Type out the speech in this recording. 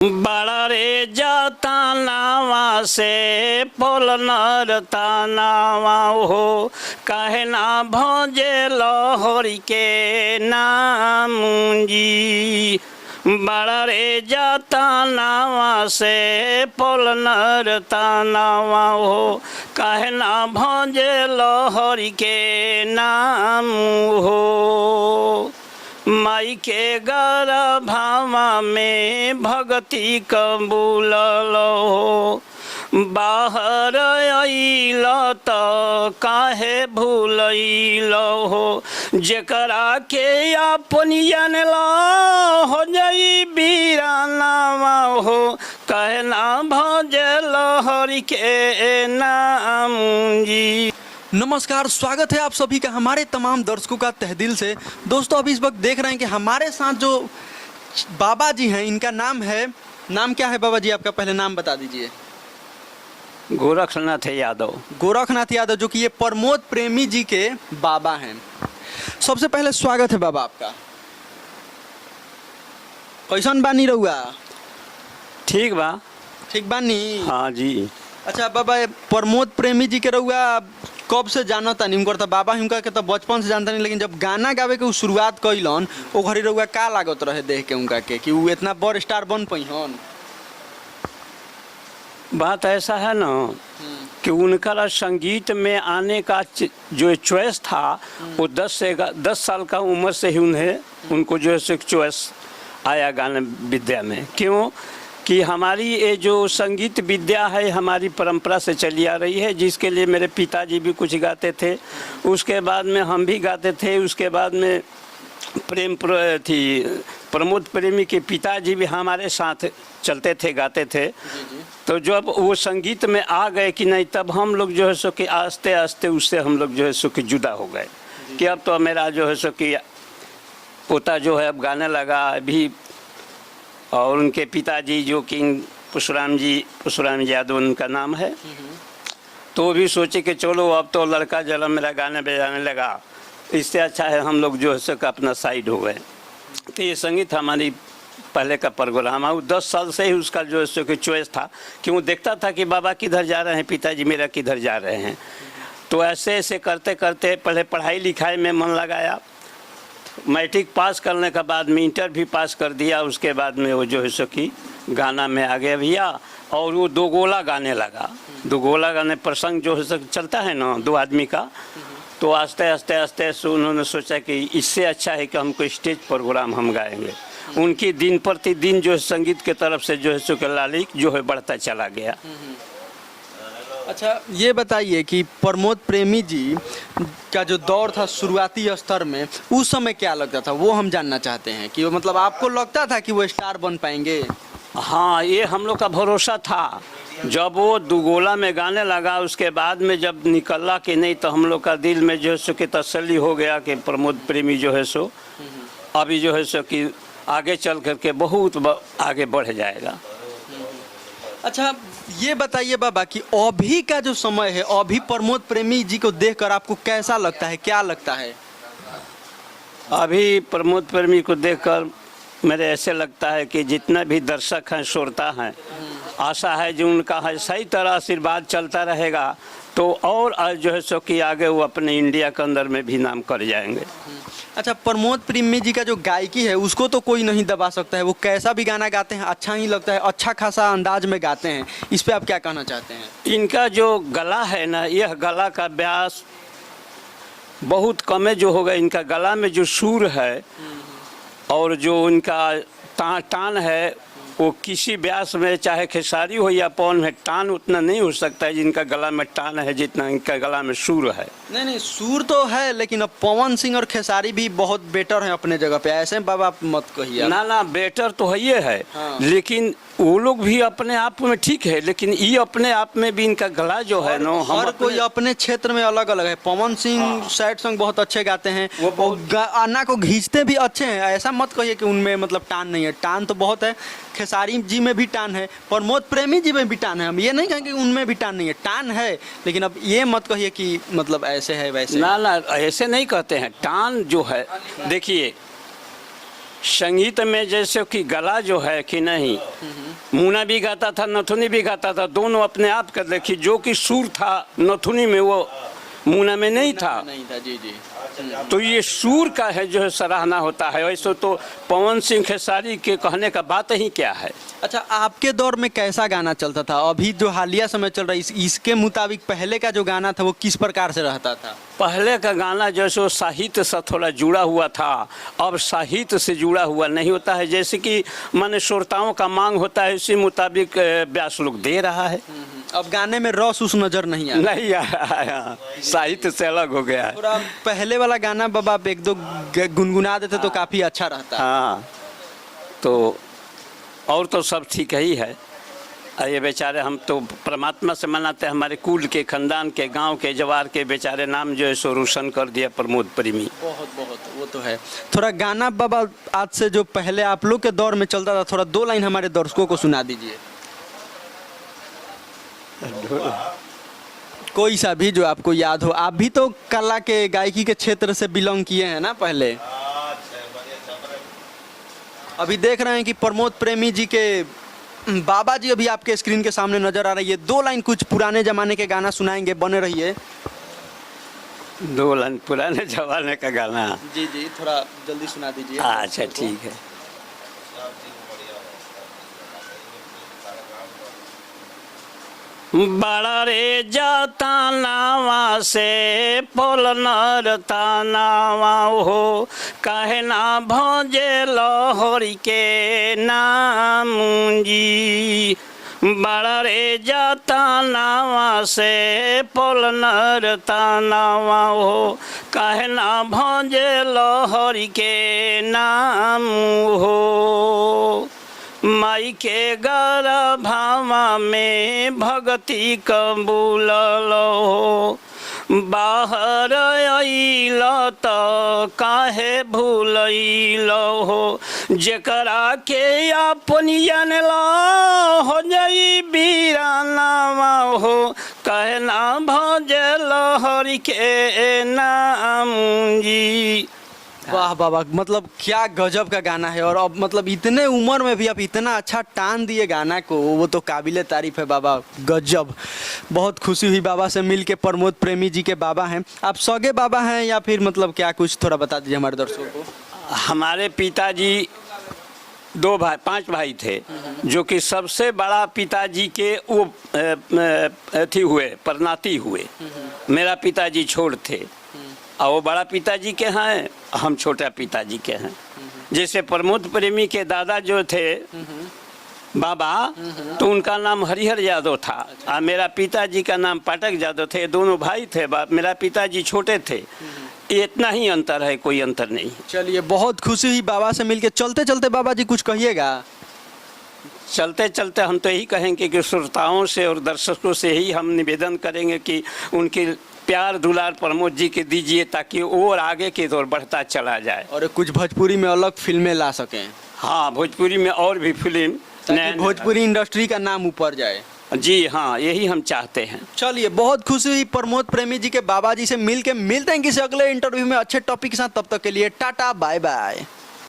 बड़ा रे जाता नावा से पोल नरता नावा हो कहे ना भोजे लहरी के नाम जी। बड़ा रे जाता नावा से पोल नरता नावा हो कहे ना भोजे लहरी के नाम हो। माई के गर्भवा में भक्ति कबूल हो बाहर अइल त काहे भूलैल हो। जेकरा के अपनियन हो जाई बीरानावा हो कहे ना भजल हरि के नाम जी। नमस्कार, स्वागत है आप सभी का हमारे तमाम दर्शकों का तहदिल से। दोस्तों अभी इस वक्त देख रहे हैं कि हमारे साथ जो बाबा जी हैं, इनका नाम क्या है बाबा जी? आपका पहले नाम बता दीजिए। गोरखनाथ यादव। गोरखनाथ यादव, जो कि ये प्रमोद प्रेमी जी के बाबा हैं। सबसे पहले स्वागत है बाबा आपका। कैसन बानी रहुआ? ठीक बा। ठीक बानी? हाँ जी। अच्छा बाबा, प्रमोद प्रेमी जी के रहुआ कब से जाना था? नहीं करता बाबा उनका के तो बचपन से जानता नहीं, लेकिन जब गाना गावे के शुरुआत कैलन वो घड़ी रहुआ का लागत रहे देख के उनका के कि वो इतना बड़ स्टार बन पैहन? बात ऐसा है ना कि उनका संगीत में आने का जो चॉइस था वो 10 साल का उम्र से ही उनको जो है चॉइस आया गाना विद्या में। क्यों कि हमारी ये जो संगीत विद्या है हमारी परंपरा से चली आ रही है, जिसके लिए मेरे पिताजी भी कुछ गाते थे, उसके बाद में हम भी गाते थे, उसके बाद में प्रमोद प्रेमी के पिताजी भी हमारे साथ चलते थे, गाते थे। तो जब वो संगीत में आ गए कि नहीं, तब हम लोग जो है सो कि आस्ते आस्ते उससे हम लोग जो है सो कि जुदा हो गए कि अब तो मेरा जो है सो कि पोता जो है अब गाने लगा अभी। और उनके पिताजी जो कि पुष्पराम जी यादव उनका नाम है, तो वो भी सोचे कि चलो अब तो लड़का जन्म मेरा गाने बजाने लगा, इससे अच्छा है हम लोग जो है सो अपना साइड हो गए। तो ये संगीत हमारी पहले का प्रोग्राम है। 10 साल से ही उसका जो है सो कि चॉइस था कि वो देखता था कि बाबा किधर जा रहे हैं, पिताजी मेरा किधर जा रहे हैं। तो ऐसे ऐसे करते करते पहले पढ़ाई लिखाई में मन लगाया। मैट्रिक पास करने के बाद में इंटर भी पास कर दिया। उसके बाद में वो जो है सो कि गाना में आ गया भैया, और वो दो गोला गाने लगा। दो गोला गाने प्रसंग जो है सो चलता है ना दो आदमी का, तो आस्ते आस्ते आस्ते उन्होंने सोचा कि इससे अच्छा है कि हमको स्टेज प्रोग्राम हम गाएंगे। उनकी दिन प्रतिदिन जो है संगीत के तरफ से जो है सो कि लालिक जो है बढ़ता चला गया। अच्छा ये बताइए कि प्रमोद प्रेमी जी का जो दौर था शुरुआती स्तर में, उस समय क्या लगता था वो हम जानना चाहते हैं कि वो मतलब आपको लगता था कि वो स्टार बन पाएंगे? हाँ, ये हम लोग का भरोसा था। जब वो दुगोला में गाने लगा, उसके बाद में जब निकला कि नहीं, तो हम लोग का दिल में जो है सो कि तसल्ली हो गया कि प्रमोद प्रेमी जो है सो अभी जो है सो कि आगे चल करके बहुत आगे बढ़ जाएगा। अच्छा ये बताइए बाबा कि अभी का जो समय है, अभी प्रमोद प्रेमी जी को देखकर आपको कैसा लगता है, क्या लगता है? अभी प्रमोद प्रेमी को देखकर मेरे ऐसे लगता है कि जितना भी दर्शक हैं, श्रोता हैं, आशा है जो उनका है सही तरह आशीर्वाद चलता रहेगा तो और जो है सो कि आगे वो अपने इंडिया के अंदर में भी नाम कर जाएंगे। अच्छा प्रमोद प्रेमी जी का जो गायकी है उसको तो कोई नहीं दबा सकता है। वो कैसा भी गाना गाते हैं अच्छा ही लगता है, अच्छा खासा अंदाज में गाते हैं। इस पे आप क्या कहना चाहते हैं? इनका जो गला है ना, यह गला का व्यास बहुत कम है जो होगा। इनका गला में जो सुर है और जो इनका टान है, वो किसी व्यास में चाहे खेसारी हो या पवन में टान उतना नहीं हो सकता है जिनका गला में टान है जितना इनका गला में सुर है। नहीं सुर तो है, लेकिन अब पवन सिंह और खेसारी भी बहुत बेटर हैं अपने जगह पे। ऐसे बाबा आप मत कहिए। ना बेटर तो है है। हाँ। लेकिन वो लोग भी अपने आप में ठीक है, लेकिन ये अपने आप में भी इनका गला जो है ना, हर कोई अपने क्षेत्र में अलग अलग है। पवन सिंह सैड सॉन्ग बहुत अच्छे गाते हैं, वो गाना को खींचते भी अच्छे हैं। ऐसा मत कहिए कि उनमें मतलब टान नहीं है, टान तो बहुत है। खेसारी जी में भी टान है, प्रमोद प्रेमी जी में भी टान है। हम ये नहीं कहेंगे उनमें भी टान नहीं है, टान है। लेकिन अब ये मत कहिए कि मतलब ऐसे है वैसे। ना ऐसे नहीं कहते हैं। टान जो है, देखिए संगीत में जैसे कि गला जो है कि नहीं, मुन्ना भी गाता था, नथुनी भी गाता था, दोनों अपने आप कर देखिए। जो कि सुर था नथुनी में वो मुन्ना में नहीं था। जी जी। तो ये सुर का है जो है सराहना होता है। ऐसे तो पवन सिंह खेसारी के कहने का बात ही क्या है। अच्छा, आपके दौर में कैसा गाना चलता था? अभी जो हालिया समय चल रहा है इसके मुताबिक पहले का जो गाना था वो किस प्रकार से रहता था? पहले का गाना जैसे वो साहित्य से थोड़ा जुड़ा हुआ था, अब साहित्य से जुड़ा हुआ नहीं होता है। जैसे कि माने श्रोताओं का मांग होता है, इसी मुताबिक व्यास लोग दे रहा है। अब गाने में रस उस नजर नहीं आ नहीं आ रहा है, साहित्य से अलग हो गया है। थोड़ा पहले वाला गाना बाबा आप एक दो गुनगुना देते तो काफी अच्छा रहता। हाँ, तो और तो सब ठीक ही है। ये बेचारे हम तो परमात्मा से मनाते हैं, हमारे कुल के, खानदान के, गांव के, जवार के बेचारे नाम जो है सो रोशन कर दिया प्रमोद प्रेमी। बहुत बहुत वो तो है। थोड़ा गाना बाबा आज से जो पहले आप लोग के दौर में चलता था, थोड़ा 2 लाइन हमारे दर्शकों को सुना दीजिए। कोई सा भी जो आपको याद हो। आप भी तो कला के, गायकी के क्षेत्र से बिलोंग किए हैं ना पहले। अभी देख रहे हैं कि प्रमोद प्रेमी जी के बाबा जी अभी आपके स्क्रीन के सामने नजर आ रही है। 2 लाइन कुछ पुराने जमाने के गाना सुनाएंगे, बने रहिए। 2 लाइन पुराने जमाने का गाना? जी जी, थोड़ा जल्दी सुना दीजिए। अच्छा ठीक है। बड़ा रे जाता नावा से पोल नरता नावा हो, काहे ना भोजे लहरी के नाम जी। बड़ा रे जाता नावा से पोल नरता नावा हो, काहे ना भोजे लहरी के नाम हो। माई के गर्भावा में भगती कबूल हो, बाहर अइल त काहे भूलैल हो। जेकरा के अपनी जानला हो जाई बीरानावा हो, कहे ना भजल हरि के नाम जी। वाह बाबा, मतलब क्या गजब का गाना है। और अब मतलब इतने उम्र में भी आप इतना अच्छा टान दिए गाना को, वो तो काबिले तारीफ है बाबा, गजब। बहुत खुशी हुई बाबा से मिल के। प्रमोद प्रेमी जी के बाबा हैं आप, सगे बाबा हैं या फिर मतलब क्या, कुछ थोड़ा बता दीजिए हमारे दर्शकों को। हमारे पिताजी 5 भाई थे, जो कि सबसे बड़ा पिताजी के वो अथी हुए, परनाती हुए। मेरा पिताजी छोड़ थे और वो बड़ा पिताजी के हैं, हम छोटा पिताजी के हैं। जैसे प्रमोद प्रेमी के दादा जो थे बाबा, तो उनका नाम हरिहर यादव था और मेरा पिताजी का नाम पाठक यादव थे। दोनों भाई थे, मेरा पिताजी छोटे थे। इतना ही अंतर है, कोई अंतर नहीं। चलिए, बहुत खुशी हुई बाबा से मिलके। चलते चलते बाबा जी कुछ कहिएगा। चलते चलते हम तो यही कहेंगे कि श्रोताओं से और दर्शकों से ही हम निवेदन करेंगे कि उनकी प्यार दुलार प्रमोद जी के दीजिए, ताकि और आगे की ओर बढ़ता चला जाए और कुछ भोजपुरी में अलग फिल्में ला सकें। हाँ, भोजपुरी में और भी फिल्म, भोजपुरी इंडस्ट्री का नाम ऊपर जाए। जी हाँ, यही हम चाहते हैं। चलिए, बहुत खुशी हुई प्रमोद प्रेमी जी के बाबा जी से मिलके। मिलते हैं किसी अगले इंटरव्यू में अच्छे टॉपिक के साथ। तब तक के लिए टाटा, बाय बाय।